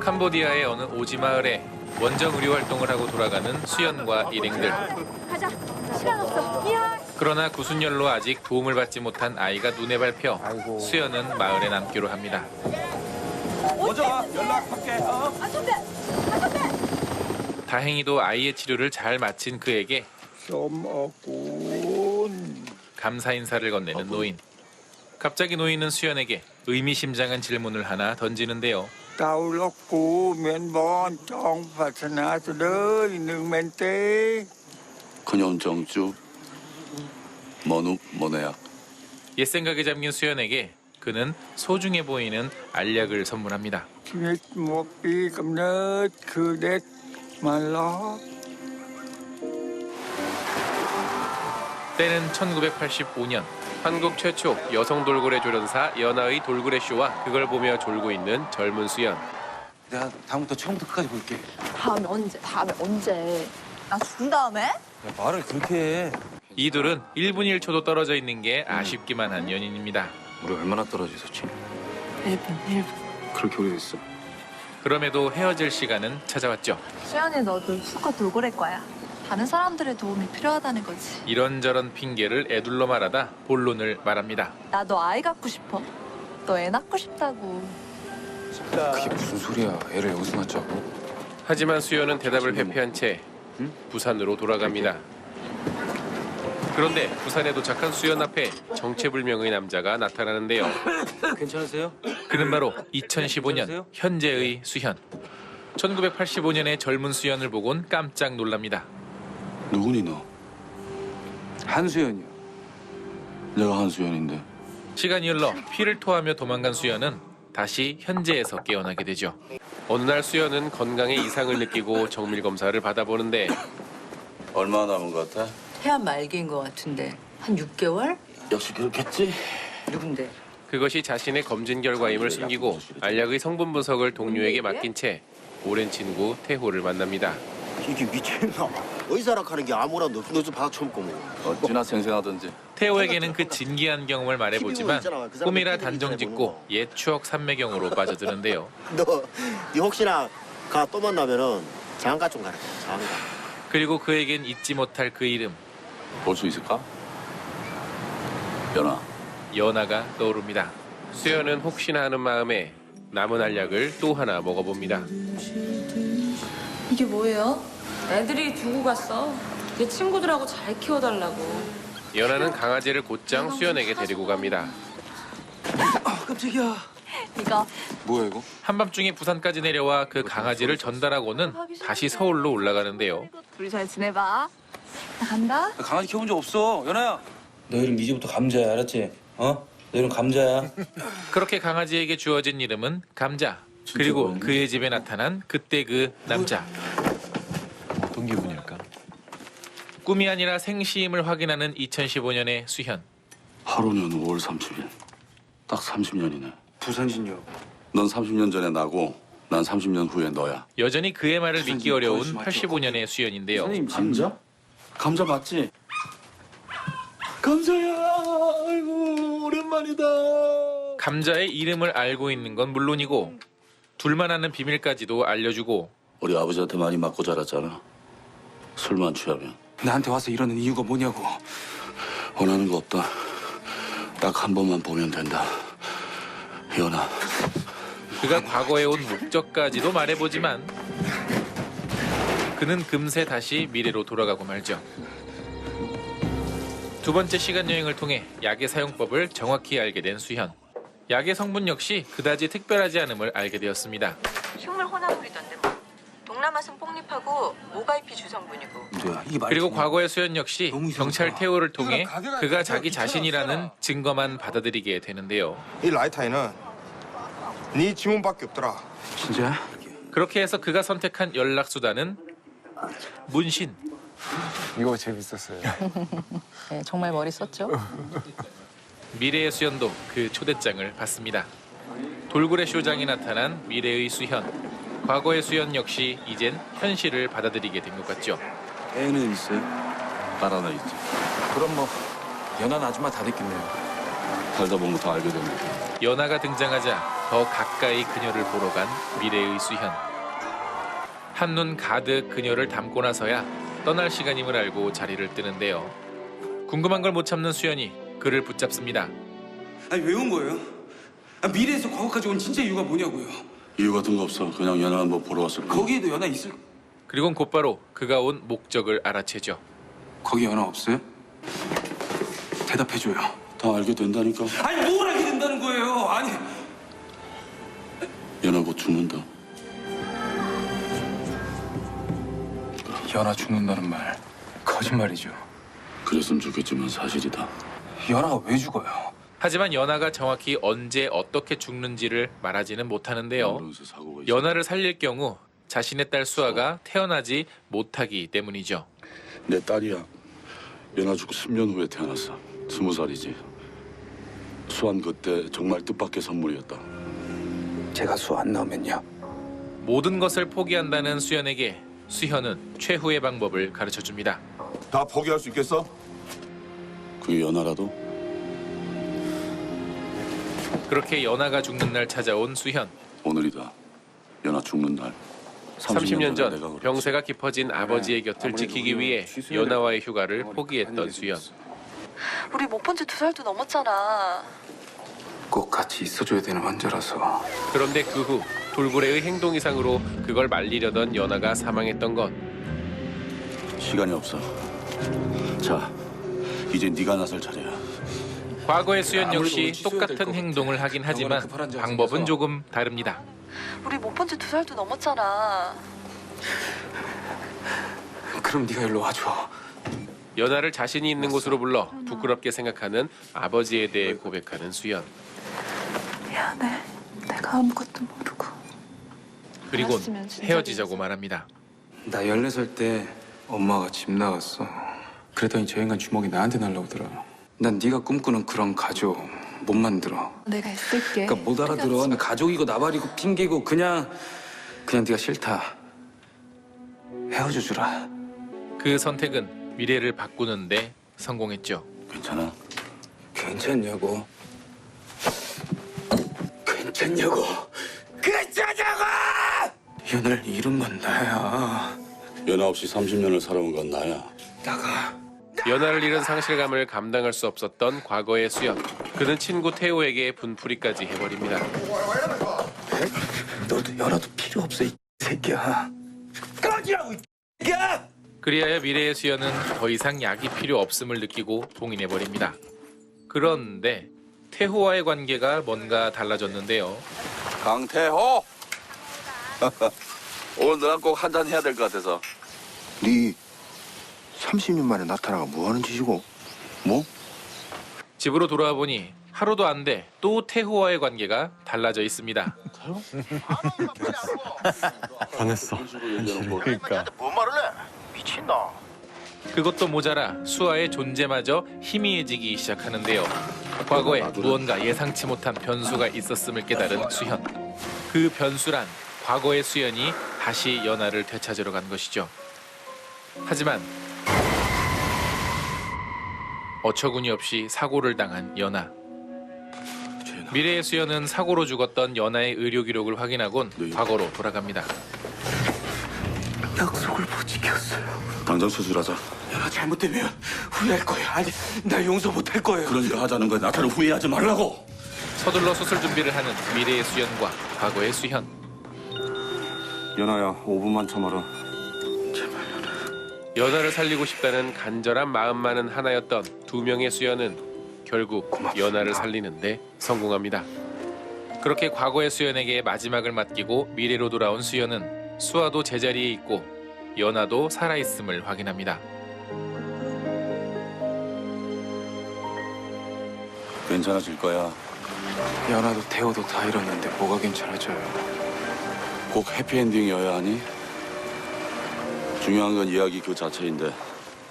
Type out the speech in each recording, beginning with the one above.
캄보디아의 어느 오지 마을에 원정 의료 활동을 하고 돌아가는 수연과 일행들. 가자. 시간 없어. 이야. 그러나 구순열로 아직 도움을 받지 못한 아이가 눈에 밟혀 수연은 마을에 남기로 합니다. 먼저 와. 연락할게. 아 선배. 아 선배. 다행히도 아이의 치료를 잘 마친 그에게 감사 인사를 건네는 노인. 갑자기 노인은 수연에게 의미심장한 질문을 하나 던지는데요. Tao lóc cú miền bon trong Phật na từ đời nương men tê. 그년 정주 머누 머네약. 옛 생각에 잠긴 수연에게 그는 소중해 보이는 알약을 선물합니다. Nhích một pi cầm nớt khư đét mà lo. 때는 1985년. 한국 최초 여성 돌고래 조련사 연하의 돌고래 쇼와 그걸 보며 졸고 있는 젊은 수연. 내가 다음부터 처음부터 끝까지 볼게. 다음에 언제? 다음에 언제? 나 죽은 다음에? 야, 말을 그렇게 해. 이 둘은 1분 1초도 떨어져 있는 게 아쉽기만 한 연인입니다. 우리 얼마나 떨어져 있었지? 1분. 그렇게 오래됐어. 그럼에도 헤어질 시간은 찾아왔죠. 수연이 너도 수컷 돌고래 거야. 다른 사람들의 도움이 필요하다는 거지. 이런저런 핑계를 애둘러 말하다 본론을 말합니다. 나 너 아이 갖고 싶어. 너 애 낳고 싶다고. 그게 무슨 소리야. 애를 여기서 낳자고. 하지만 수연은 대답을 회피한 채 부산으로 돌아갑니다. 그런데 부산에 도착한 수연 앞에 정체불명의 남자가 나타나는데요. 괜찮으세요? 그는 바로 2015년 현재의 수현. 1985년의 젊은 수연을 보곤 깜짝 놀랍니다. 누구니 너? 한수연이요. 내가 한수연인데. 시간이 흘러 피를 토하며 도망간 수연은 다시 현재에서 깨어나게 되죠. 어느 날 수연은 건강에 이상을 느끼고 정밀 검사를 받아보는데 얼마나 남은 것 같아? 태안 말기인 것 같은데 한 6개월? 역시 그렇겠지. 누군데? 그것이 자신의 검진 결과임을 숨기고 알약의 성분 분석을 동료에게 맡긴 채 오랜 친구 태호를 만납니다. 이게 미쳤나? 의사라 하는 게 아무나 너도 받아 처음 거고. 어찌나 생생하든지. 태호에게는 그 진기한 경험을 말해보지만 꿈이라 단정짓고 옛 추억 산매경으로 빠져드는데요. 네 혹시나 가 또 만나면은 장가 좀 가라. 장가. 그리고 그에겐 잊지 못할 그 이름 볼 수 있을까? 연아. 연하가 떠오릅니다. 수연은 혹시나 하는 마음에 남은 알약을 또 하나 먹어봅니다. 이게 뭐예요? 애들이 두고 갔어. 내 친구들하고 잘 키워달라고. 연하는 강아지를 곧장 수연에게 데리고 갑니다. 깜짝이야. 이거 뭐야 이거? 한밤중에 부산까지 내려와 그 강아지를 전달하고는 다시 서울로 올라가는데요. 우리 잘 지내봐. 나 간다. 나 강아지 키워본 적 없어. 연아야. 너 이름 이제부터 감자야. 알았지? 어? 너 이름 감자야. 그렇게 강아지에게 주어진 이름은 감자. 그리고 그의 집에 나타난 그때 그 남자. 어떤 기분일까? 꿈이 아니라 생시임을 확인하는 2015년의 수현. 하루는 5월 30일. 딱 30년이네. 부산신요. 넌 30년 전에 나고 난 30년 후에 너야. 여전히 그의 말을 믿기 어려운 85년의 수현인데요. 선생님 감자? 감자 맞지? 감자야. 아이고 오랜만이다. 감자의 이름을 알고 있는 건 물론이고 둘만 아는 비밀까지도 알려주고 우리 아버지한테 많이 맞고 자랐잖아. 술만 취하면. 나한테 와서 이러는 이유가 뭐냐고. 원하는 거 없다. 딱 한 번만 보면 된다. 연아. 그가 과거에 온 목적까지도 말해보지만 그는 금세 다시 미래로 돌아가고 말죠. 두 번째 시간 여행을 통해 약의 사용법을 정확히 알게 된 수현. 약의 성분 역시 그다지 특별하지 않음을 알게 되었습니다. 식물 혼합물이던데 뭐. 동남아산 뽕잎하고 모가잎이 주성분이고. 뭐야 이게 말이 그리고 되냐? 과거의 수현 역시 너무 이상하다. 경찰 태호를 통해 그가 자기 자신이라는 증거만 받아들이게 되는데요. 이 라이터에는 네 지문밖에 없더라. 진짜? 그렇게 해서 그가 선택한 연락수단은 문신. 이거 재밌었어요. 네, 정말 머리 썼죠? 미래의 수현도 그 초대장을 받습니다. 돌고래 쇼장에 나타난 미래의 수현. 과거의 수현 역시 이젠 현실을 받아들이게 된 것 같죠. 애는 있어요? 딸 하나 있지. 그럼 뭐 연한 아줌마 다 됐겠네요. 살다 보면 다 알게 됩니다. 연하가 등장하자 더 가까이 그녀를 보러 간 미래의 수현. 한눈 가득 그녀를 담고 나서야 떠날 시간임을 알고 자리를 뜨는데요. 궁금한 걸 못 참는 수현이 그를 붙잡습니다. 아니 왜 온 거예요? 미래에서 과거까지 온 진짜 이유가 뭐냐고요? 이유 같은 거 없어. 그냥 연하 한번 보러 왔을 뿐. 거기에도 연하 있을... 그리곤 곧바로 그가 온 목적을 알아채죠. 거기 연하 없어요? 대답해줘요. 다 알게 된다니까. 아니 뭘 알게 된다는 거예요? 아니 연하 곧 죽는다. 연하 죽는다는 말 거짓말이죠. 그랬으면 좋겠지만 사실이다. 연하가 왜 죽어요? 하지만 연하가 정확히 언제 어떻게 죽는지를 말하지는 못하는데요. 그래서 사고가 있어. 연하를 살릴 경우 자신의 딸 수아가 태어나지 못하기 때문이죠. 내 딸이야. 연하 죽고 10년 후에 태어났어. 20살이지. 수환 그때 정말 뜻밖의 선물이었다. 제가 수 안 나오면요? 모든 것을 포기한다는 수현에게 수현은 최후의 방법을 가르쳐줍니다. 다 포기할 수 있겠어? 그게 연하라도? 그렇게 연하가 죽는 날 찾아온 수현. 오늘이다. 연하 죽는 날. 30년 전 내가 그랬지. 병세가 깊어진 아버지의 곁을 지키기 위해 연하와의 휴가를 포기했던 수현. 우리 못 본 지 2살도 넘었잖아. 꼭 같이 있어줘야 되는 환자라서. 그런데 그 후 돌고래의 행동 이상으로 그걸 말리려던 연하가 사망했던 것. 시간이 없어. 자, 이제 네가 나설 차례야. 과거의 수현 아무래도 역시 오늘 취소해야 될것 똑같은 같아. 행동을 하긴 하지만 병원에 급한 환자가 방법은 생겨서. 조금 다릅니다. 우리 못 본 지 2살도 넘었잖아. 그럼 네가 일로 와줘. 연하를 자신이 있는 곳으로 불러 부끄럽게 생각하는 아버지에 대해 고백하는 수연. 미안해. 내가 아무것도 모르고. 그리고 알았으면 진작에 헤어지자고 말합니다. 나 14살 때 엄마가 집 나갔어. 그랬더니 저 인간 주먹이 나한테 날라오더라. 난 네가 꿈꾸는 그런 가족 못 만들어. 내가 있을게. 그러니까 못 알아들어. 나 가족이고 나발이고 핑계고 그냥 네가 싫다. 헤어져 주라. 그 선택은 미래를 바꾸는데 성공했죠. 괜찮아? 괜찮냐고? 괜찮냐고? 괜찮냐고! 연을 잃은 건 나야. 연하 없이 30년을 살아온 건 나야. 나가. 연하를 잃은 상실감을 감당할 수 없었던 과거의 수연. 그는 친구 태호에게 분풀이까지 해버립니다. 너도 연하도 필요 없어, 이 새끼야. 꺼지라고, 이 새끼야! 그리하여 미래의 수연은 더 이상 약이 필요 없음을 느끼고 봉인해버립니다. 그런데 태호와의 관계가 뭔가 달라졌는데요. 강태호! 오늘 너랑 꼭 한잔 해야 될 것 같아서. 네 30년 만에 나타나가 뭐 하는 짓이고? 뭐? 집으로 돌아와 보니 하루도 안 돼 또 태호와의 관계가 달라져 있습니다. 그러니까. 뭔 말을 해? 미친다. 그것도 모자라 수아의 존재마저 희미해지기 시작하는데요. 과거에 무언가 예상치 못한 변수가 있었음을 깨달은 수현. 그 변수란 과거의 수연이 다시 연하를 되찾으러 간 것이죠. 하지만 어처구니 없이 사고를 당한 연하. 미래의 수연은 사고로 죽었던 연하의 의료 기록을 확인하곤 과거로 돌아갑니다. 약속을 못 지켰어요. 당장 수술하자. 연하 잘못되면 후회할 거야. 아니, 나 용서 못 할 거예요. 그러니까 하자는 거야. 나처럼 후회하지 말라고. 서둘러 수술 준비를 하는 미래의 수연과 과거의 수현. 연아야 5분만 참아라. 연하를 살리고 싶다는 간절한 마음만은 하나였던 두 명의 수연은 결국 고맙습니다. 연하를 살리는데 성공합니다. 그렇게 과거의 수연에게 마지막을 맡기고 미래로 돌아온 수연은 수아도 제자리에 있고 연하도 살아있음을 확인합니다. 괜찮아질 거야. 연하도 태호도 다 잃었는데 뭐가 괜찮아져요? 꼭 해피엔딩이어야 하니? 중요한 건 이야기 그 자체인데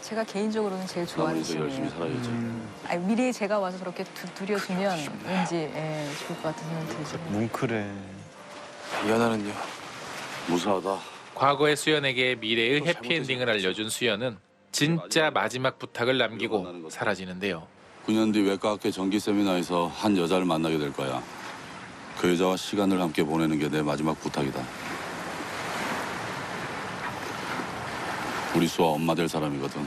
제가 개인적으로는 제일 좋아하는 나머지도 열심히 씬이에요. 살아야지. 아니, 미래에 제가 와서 저렇게 두드려주면 왠지 좋을 것 같은 생각이 들죠. 뭉클해. 연하는요? 무사하다. 과거의 수연에게 미래의 해피엔딩을 알려준 수연은 진짜 마지막 부탁을 남기고 사라지는데요. 9년 뒤 외과학회 정기 세미나에서 한 여자를 만나게 될 거야. 그 여자와 시간을 함께 보내는 게 내 마지막 부탁이다. 우리 수아 엄마 될 사람이거든.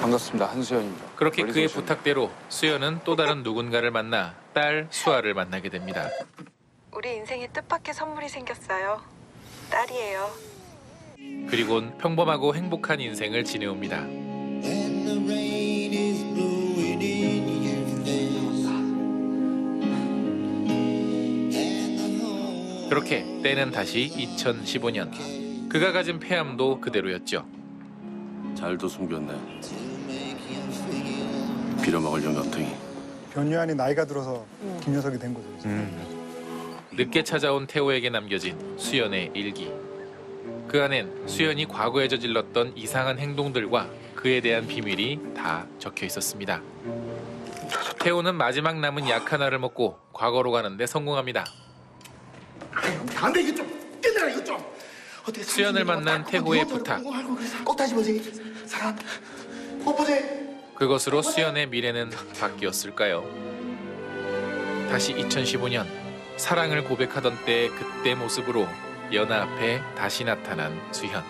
반갑습니다. 한수연입니다. 그렇게 멀리서 그의 오셨네요. 부탁대로 수연은 또 다른 누군가를 만나 딸 수아를 만나게 됩니다. 우리 인생에 뜻밖의 선물이 생겼어요. 딸이에요. 그리곤 평범하고 행복한 인생을 지내옵니다. 그렇게 때는 다시 2015년. 그가 가진 폐암도 그대로였죠. 잘도 숨겼네. 빌어먹으려는 염통이. 변유한이 나이가 들어서 김효석이 된 거죠. 늦게 찾아온 태호에게 남겨진 수연의 일기. 그 안엔 수연이 과거에 저질렀던 이상한 행동들과 그에 대한 비밀이 다 적혀 있었습니다. 태호는 마지막 남은 약 하나를 먹고 과거로 가는데 성공합니다. 안돼 이거 좀 끝내라 이거 좀. 어떻게 수연을 만난 태호의 부탁. 꼭 다시 보지. 사랑. 꼭 보지. 그것으로 수연의 미래는 바뀌었을까요? 다시 2015년 사랑을 고백하던 때의 그때 모습으로 연아 앞에 다시 나타난 수현.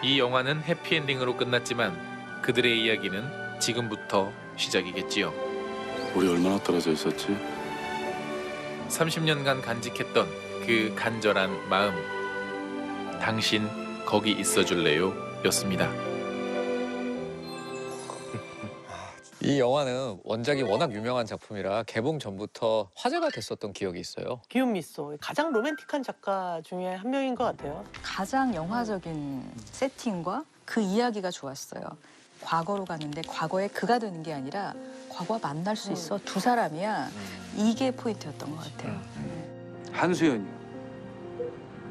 이 영화는 해피엔딩으로 끝났지만 그들의 이야기는 지금부터 시작이겠지요. 우리 얼마나 떨어져 있었지? 30년간 간직했던 그 간절한 마음. 당신 거기 있어줄래요? 였습니다. 이 영화는 원작이 워낙 유명한 작품이라 개봉 전부터 화제가 됐었던 기억이 있어요. 기욤 미소 가장 로맨틱한 작가 중에 한 명인 것 같아요. 가장 영화적인 세팅과 그 이야기가 좋았어요. 과거로 가는데 과거에 그가 되는 게 아니라 과거와 만날 수 있어 두 사람이야. 이게 포인트였던 것 같아요. 한수연이요.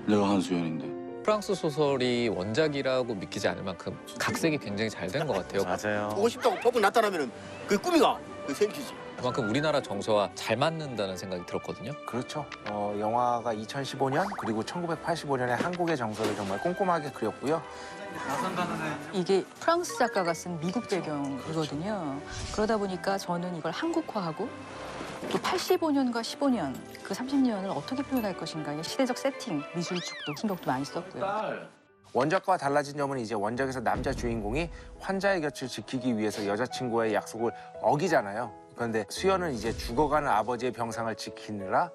내가 한수연인데. 프랑스 소설이 원작이라고 믿기지 않을 만큼 각색이 굉장히 잘 된 것 같아요. 맞아요. 보고 싶다고 퍼붓 나타나면은 그 꿈이가 그 생기지. 그만큼 우리나라 정서와 잘 맞는다는 생각이 들었거든요. 그렇죠. 영화가 2015년 그리고 1985년의 한국의 정서를 정말 꼼꼼하게 그렸고요. 이게 프랑스 작가가 쓴 미국 배경이거든요. 그러다 보니까 저는 이걸 한국화하고 또 85년과 15년, 그 30년을 어떻게 표현할 것인가, 이 시대적 세팅, 미술 쪽도 신경도 많이 썼고요. 원작과 달라진 점은 이제 원작에서 남자 주인공이 환자의 곁을 지키기 위해서 여자친구와의 약속을 어기잖아요. 그런데 수연은 이제 죽어가는 아버지의 병상을 지키느라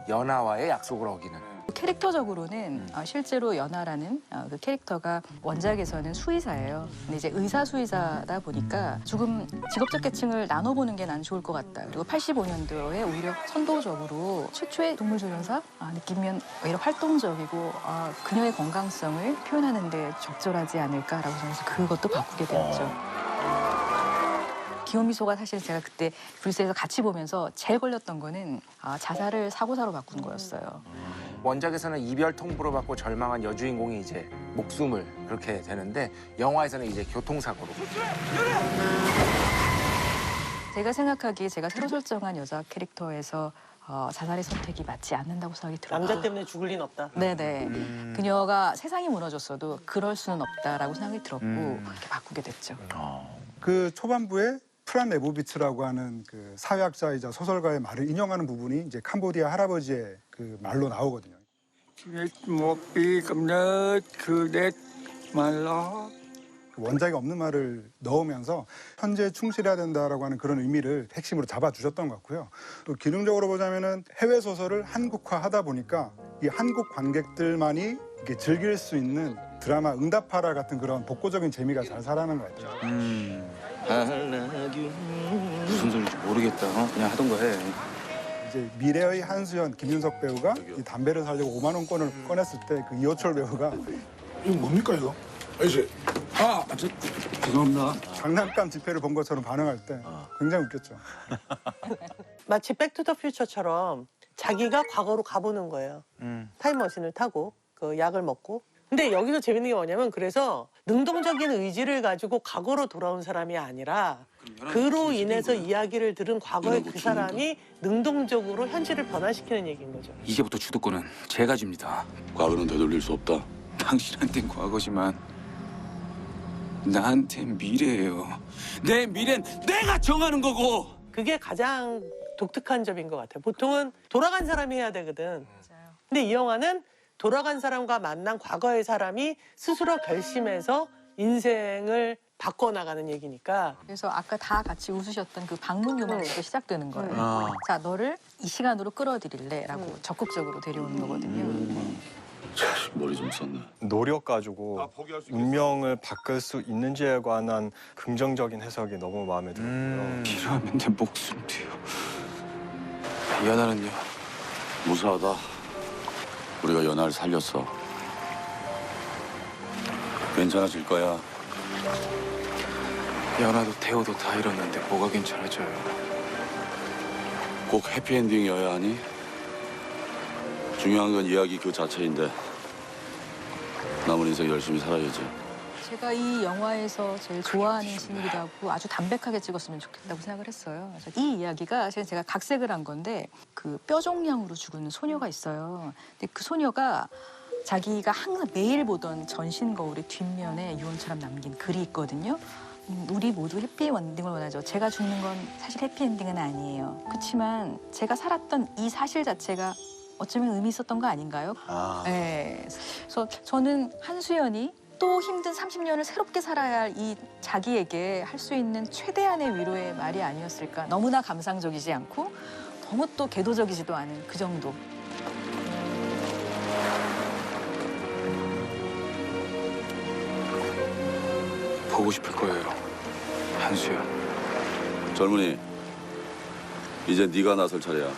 연하와의 약속을 어기는. 캐릭터적으로는 실제로 연하라는 그 캐릭터가 원작에서는 수의사예요. 근데 이제 의사 수의사다 보니까 조금 직업적 계층을 나눠보는 게 난 좋을 것 같다. 그리고 85년도에 오히려 선도적으로 최초의 동물조련사 느끼면 오히려 활동적이고 그녀의 건강성을 표현하는 데 적절하지 않을까라고 생각해서 그것도 바꾸게 되었죠. 기욤 미소가 사실 제가 그때 불스에서 같이 보면서 제일 걸렸던 거는 자살을 사고사로 바꾼 거였어요. 원작에서는 이별 통보를 받고 절망한 여주인공이 이제 목숨을 그렇게 되는데 영화에서는 이제 교통사고로. 제가 생각하기에 제가 새로 설정한 여자 캐릭터에서 자살의 선택이 맞지 않는다고 생각이 들어요. 남자 때문에 죽을 리는 없다. 네네. 그녀가 세상이 무너졌어도 그럴 수는 없다라고 생각이 들었고 그렇게 바꾸게 됐죠. 그 초반부에 프란 레보비츠라고 하는 그 사회학자이자 소설가의 말을 인용하는 부분이 이제 캄보디아 할아버지의 그 말로 나오거든요. 원작이 없는 말을 넣으면서 현재에 충실해야 된다라고 하는 그런 의미를 핵심으로 잡아주셨던 것 같고요. 또 기능적으로 보자면은 해외 소설을 한국화하다 보니까 이 한국 관객들만이 이렇게 즐길 수 있는 드라마 응답하라 같은 그런 복고적인 재미가 잘 살아나는 것 같아요. 무슨 소리인지 모르겠다. 그냥 하던 거 해. 이제 미래의 한수연, 김윤석 배우가 이 담배를 사려고 5만 원권을 꺼냈을 때 그 이호철 배우가 이거 뭡니까 이거? 아저씨. 죄송합니다. 장난감 집회를 본 것처럼 반응할 때 굉장히 웃겼죠. 마치 백투더퓨처처럼 자기가 과거로 가보는 거예요. 타임머신을 타고 그 약을 먹고. 근데 여기서 재밌는 게 뭐냐면 그래서 능동적인 의지를 가지고 과거로 돌아온 사람이 아니라 그로 인해서 이야기를 들은 과거의 그 사람이 능동적으로 현실을 변화시키는 얘기인 거죠. 이제부터 주도권은 제가 집니다. 과거는 되돌릴 수 없다. 당신한텐 과거지만 나한텐 미래예요. 내 미래는 내가 정하는 거고. 그게 가장 독특한 점인 것 같아요. 보통은 돌아간 사람이 해야 되거든. 근데 이 영화는 돌아간 사람과 만난 과거의 사람이 스스로 결심해서 인생을 바꿔나가는 얘기니까. 그래서 아까 다 같이 웃으셨던 그 방문 요망부터 시작되는 거예요. 자, 너를 이 시간으로 끌어들일래? 라고 적극적으로 데려오는 거거든요. 자식 머리 좀 썼네. 노력 가지고 운명을 바꿀 수 있는지에 관한 긍정적인 해석이 너무 마음에 들었고요. 필요하면 내 목숨 뛰어. 연하는요? 무사하다. 우리가 연하를 살렸어. 괜찮아질 거야. 연하도 태호도 다 잃었는데 뭐가 괜찮아져요? 꼭 해피엔딩이어야 하니? 중요한 건 이야기 그 자체인데 남은 인생 열심히 살아야지. 제가 이 영화에서 제일 좋아하는 씬이기도 하고 아주 담백하게 찍었으면 좋겠다고 생각을 했어요. 그래서 이 이야기가 제가 각색을 한 건데 그 뼈종양으로 죽은 소녀가 있어요. 근데 그 소녀가 자기가 항상 매일 보던 전신 거울의 뒷면에 유언처럼 남긴 글이 있거든요. 우리 모두 해피엔딩을 원하죠. 제가 죽는 건 사실 해피엔딩은 아니에요. 그렇지만 제가 살았던 이 사실 자체가 어쩌면 의미 있었던 거 아닌가요? 네. 그래서 저는 한수연이 또 힘든 30년을 새롭게 살아야 할 이 자기에게 할 수 있는 최대한의 위로의 말이 아니었을까. 너무나 감상적이지 않고 너무 또 궤도적이지도 않은 그 정도. 보고 싶을 거예요, 한수연. 젊은이, 이제 네가 나설 차례야.